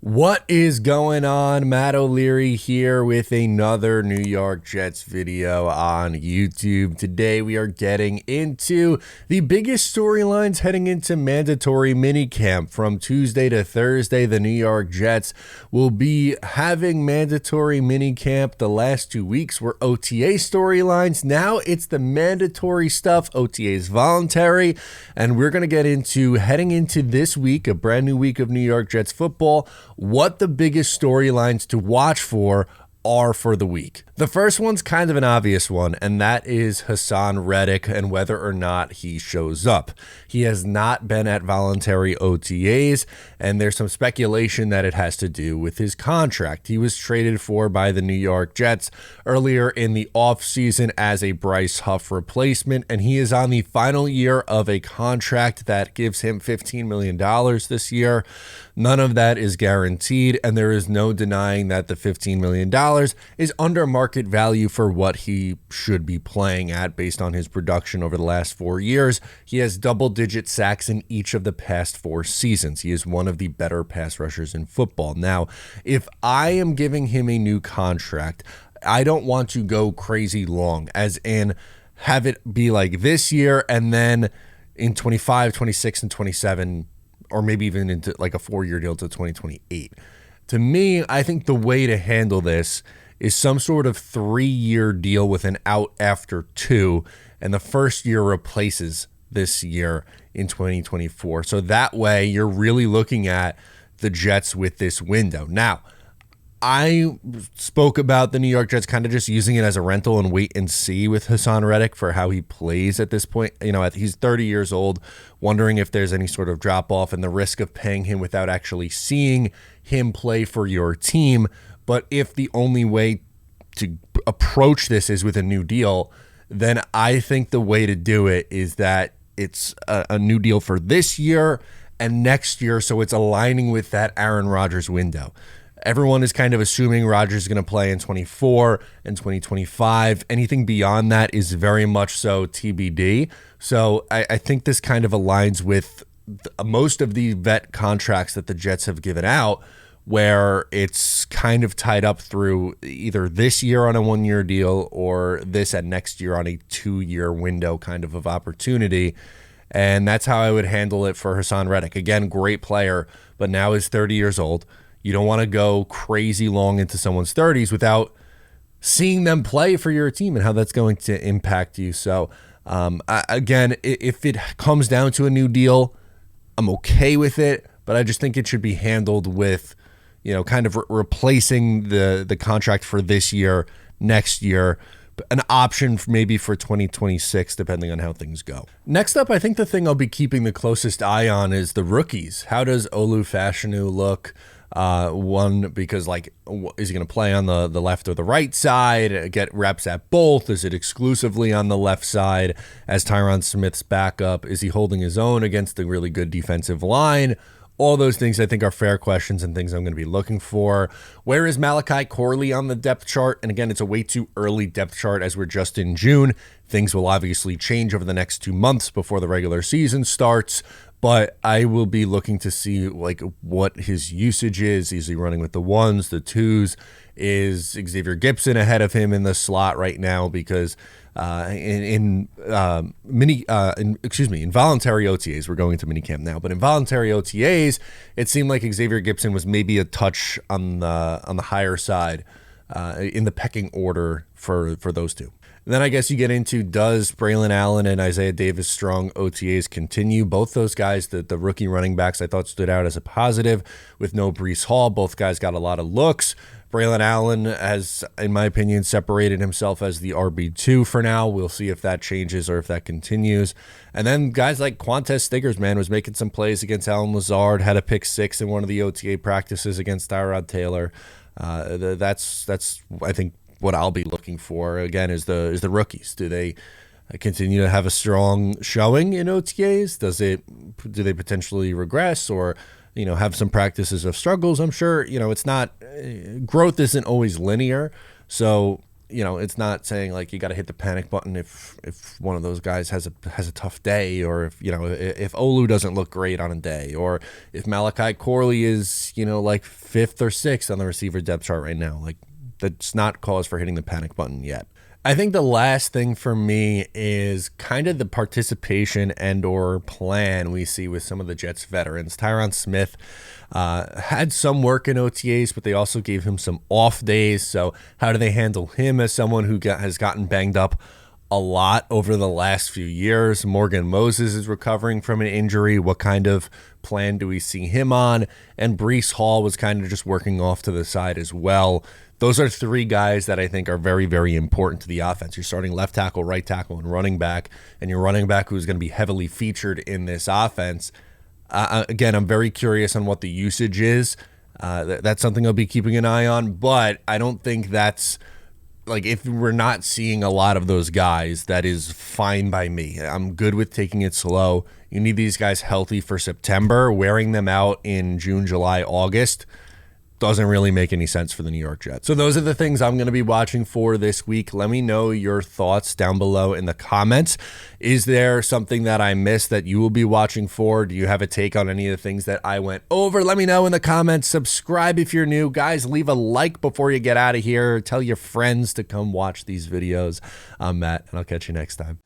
What is going on? Matt O'Leary here with another New York Jets video on YouTube. Today we are getting into the biggest storylines heading into mandatory minicamp. From Tuesday to Thursday, the New York Jets will be having mandatory minicamp. The last 2 weeks were OTA storylines. Now it's the mandatory stuff. OTA is voluntary. And we're going to get into, heading into this week, a brand new week of New York Jets football, what the biggest storylines to watch for are for the week. The first one's kind of an obvious one, and that is Haason Reddick and whether or not he shows up. He has not been at voluntary OTAs, and there's some speculation that it has to do with his contract. He was traded for by the New York Jets earlier in the offseason as a Bryce Huff replacement, and he is on the final year of a contract that gives him $15 million this year. None of that is guaranteed, and there is no denying that the $15 million is under market value for what he should be playing at based on his production over the last 4 years. He has double-digit sacks in each of the past 4 seasons. He is one of the better pass rushers in football. Now, if I am giving him a new contract, I don't want to go crazy long, as in have it be like this year and then in 25, 26, and 27, or maybe even into like a 4-year deal to 2028. To me, I think the way to handle this is some sort of 3-year deal with an out after 2, and the first year replaces this year in 2024. So that way you're really looking at the Jets with this window. Now, I spoke about the New York Jets kind of just using it as a rental and wait and see with Haason Reddick for how he plays at this point. You know, he's 30 years old, wondering if there's any sort of drop off and the risk of paying him without actually seeing him play for your team. But if the only way to approach this is with a new deal, then I think the way to do it is that it's a new deal for this year and next year, so it's aligning with that Aaron Rodgers window. Everyone is kind of assuming Rodgers is going to play in 24 and 2025. Anything beyond that is very much so TBD. So I think this kind of aligns with most of the vet contracts that the Jets have given out, where it's kind of tied up through either this year on a 1-year deal or this and next year on a 2-year window kind of opportunity. And that's how I would handle it for Haason Reddick. Again, great player, but now is 30 years old. You don't want to go crazy long into someone's 30s without seeing them play for your team and how that's going to impact you. So, again, if it comes down to a new deal, I'm okay with it, but I just think it should be handled with, you know, kind of replacing the contract for this year, next year, an option maybe for 2026, depending on how things go. Next up, I think the thing I'll be keeping the closest eye on is the rookies. How does Olu Fashanu look? One, because like, is he going to play on the left or the right side, get reps at both? Is it exclusively on the left side as Tyron Smith's backup? Is he holding his own against a really good defensive line? All those things I think are fair questions and things I'm going to be looking for. Where is Malachi Corley on the depth chart? And again, it's a way too early depth chart as we're just in June. Things will obviously change over the next 2 months before the regular season starts. But I will be looking to see like what his usage is. Is he running with the 1s, the 2s? Is Xavier Gipson ahead of him in the slot right now? Because in voluntary OTAs, we're going to minicamp now, but in voluntary OTAs, it seemed like Xavier Gipson was maybe a touch on the higher side in the pecking order for those two. And then I guess you get into, does Braylon Allen and Isaiah Davis-Strong OTAs continue? Both those guys, the rookie running backs, I thought stood out as a positive with no Breece Hall. Both guys got a lot of looks. Braylon Allen has, in my opinion, separated himself as the RB2 for now. We'll see if that changes or if that continues. And then guys like Quantez Stiggers, man, was making some plays against Allen Lazard, had a pick 6 in one of the OTA practices against Tyrod Taylor. That's I think what I'll be looking for again is the rookies. Do they continue to have a strong showing in OTAs? Do they potentially regress or have some practices of struggles? I'm sure it's not, growth isn't always linear. So it's not saying like you got to hit the panic button if one of those guys has a tough day, or if Olu doesn't look great on a day, or if Malachi Corley is, like 5th or 6th on the receiver depth chart right now. Like, that's not cause for hitting the panic button yet. I think the last thing for me is kind of the participation and or plan we see with some of the Jets veterans. Tyron Smith had some work in OTAs, but they also gave him some off days. So how do they handle him as someone who has gotten banged up a lot over the last few years? Morgan Moses is recovering from an injury. What kind of plan do we see him on? And Breece Hall was kind of just working off to the side as well. Those are 3 guys that I think are very, very important to the offense. You're starting left tackle, right tackle, and running back, and your running back who's going to be heavily featured in this offense. Again, I'm very curious on what the usage is. That's something I'll be keeping an eye on, but I don't think that's, like, if we're not seeing a lot of those guys, that is fine by me. I'm good with taking it slow. You need these guys healthy for September. Wearing them out in June, July, August doesn't really make any sense for the New York Jets. So those are the things I'm going to be watching for this week. Let me know your thoughts down below in the comments. Is there something that I missed that you will be watching for? Do you have a take on any of the things that I went over? Let me know in the comments. Subscribe if you're new. Guys, leave a like before you get out of here. Tell your friends to come watch these videos. I'm Matt, and I'll catch you next time.